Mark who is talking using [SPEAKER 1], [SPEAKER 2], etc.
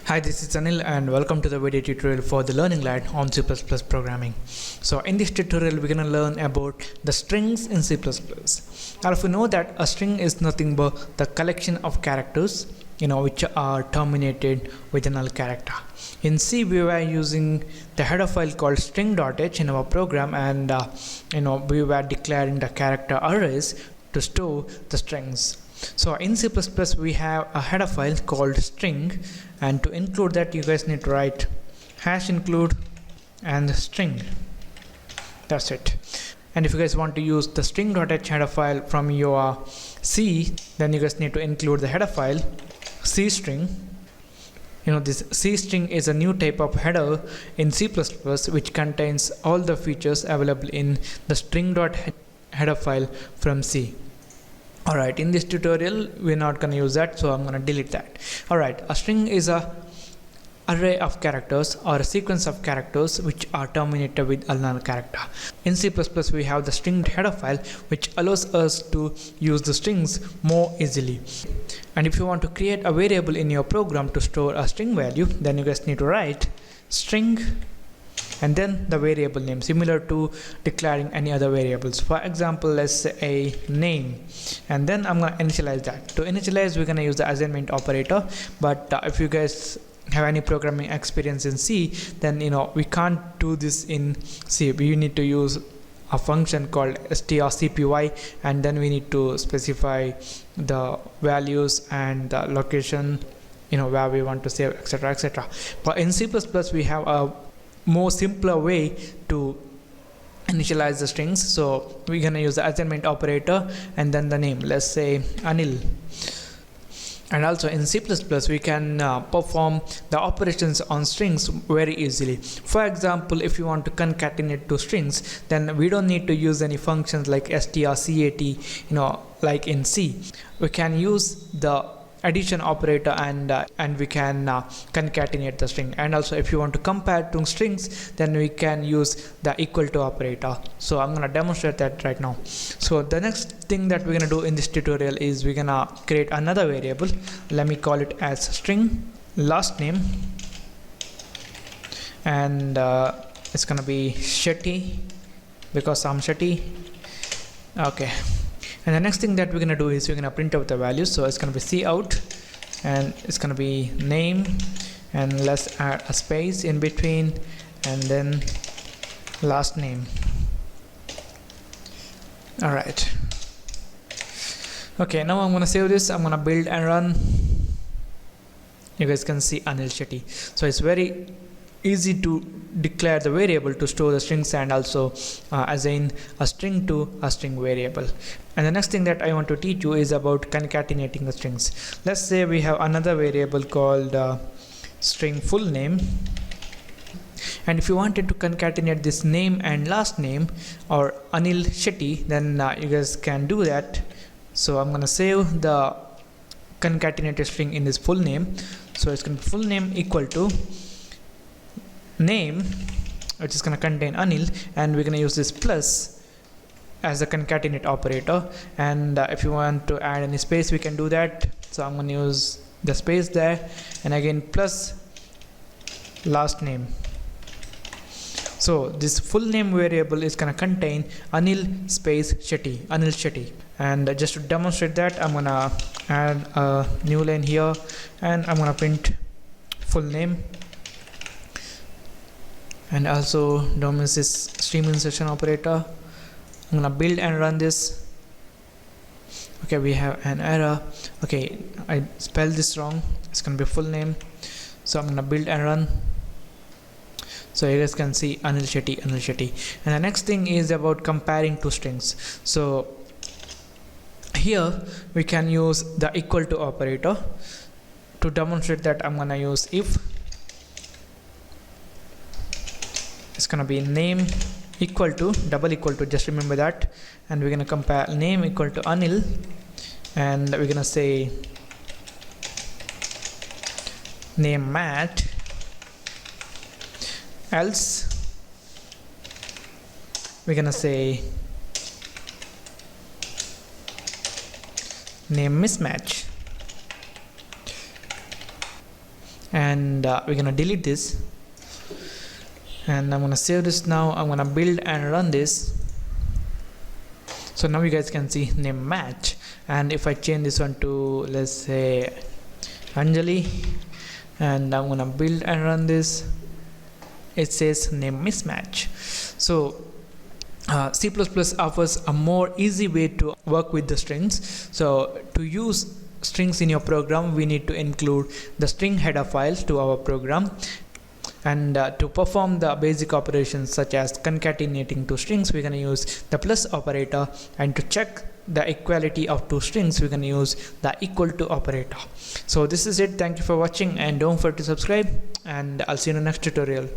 [SPEAKER 1] Hi, this is Anil and welcome to the video tutorial for the Learning Lab on C++ programming. So in this tutorial we're going to learn about the strings in C++. Now if you know that a string is nothing but the collection of characters which are terminated with a null character. In C we were using the header file called string.h in our program, and we were declaring the character arrays to store the strings. So in C++ we have a header file called string, and to include that you guys need to write #include and string. That's it. And if you guys want to use the string.h header file from your C, then you guys need to include the header file C string. This C string is a new type of header in C++ which contains all the features available in the string.header file from C. Alright, in this tutorial we're not going to use that, so I'm going to delete that. Alright, a string is a array of characters or a sequence of characters which are terminated with a null character. In C++ we have the string header file which allows us to use the strings more easily. And if you want to create a variable in your program to store a string value, then you guys need to write string and then the variable name, similar to declaring any other variables. For example, let's say a name, and then I'm going to initialize that. To initialize we're going to use the assignment operator, but if you guys have any programming experience in C, then we can't do this in C. We need to use a function called strcpy, and then we need to specify the values and the location where we want to save, etc, etc. But in C++ we have a more simpler way to initialize the strings. So we're gonna use the assignment operator and then the name, let's say Anil. And also in C++ we can perform the operations on strings very easily. For example, if you want to concatenate two strings, then we don't need to use any functions like strcat, like in C. We can use the addition operator and we can concatenate the string. And also if you want to compare two strings, then we can use the equal to operator. So I'm going to demonstrate that right now. So the next thing that we're going to do in this tutorial is we're going to create another variable. Let me call it as string last name, and it's going to be Shetty because I'm Shetty. Okay. And the next thing that we're going to do is we're going to print out the values. So it's going to be cout, and it's going to be name, and let's add a space in between, and then last name. Alright. Okay, now I'm going to save this. I'm going to build and run. You guys can see Anil Shetty. So it's very easy to declare the variable to store the strings and also assign a string to a string variable. And the next thing that I want to teach you is about concatenating the strings. Let's say we have another variable called string full name, and if you wanted to concatenate this name and last name or Anil Shetty, then you guys can do that. So I'm gonna save the concatenated string in this full name. So it's gonna be full name equal to name, which is going to contain Anil, and we're going to use this plus as a concatenate operator. And if you want to add any space, we can do that. So I'm going to use the space there, and again plus last name. So this full name variable is going to contain Anil space Shetty, Anil Shetty. And just to demonstrate that, I'm going to add a new line here, and I'm going to print full name. And also domains is stream insertion operator. I'm gonna build and run this. Okay, we have an error. Okay, I spelled this wrong. It's gonna be full name. So I'm gonna build and run. So you guys can see Anil Shetty, Anil Shetty. And the next thing is about comparing two strings. So here we can use the equal to operator. To demonstrate that, I'm gonna use if. It's gonna be name equal to double equal to, just remember that, and we're gonna compare name equal to Anil, and we're gonna say name Matt, else we're gonna say name mismatch. and we're gonna delete this, and I'm gonna save this now. I'm gonna build and run this. So now you guys can see name match, and if I change this one to, let's say, Anjali, and I'm gonna build and run this, it says name mismatch. So C++ offers a more easy way to work with the strings. So to use strings in your program, we need to include the string header files to our program, and to perform the basic operations such as concatenating two strings, we're going to use the plus operator, and to check the equality of two strings, we're going to use the equal to operator. So this is it. Thank you for watching, and don't forget to subscribe, and I'll see you in the next tutorial.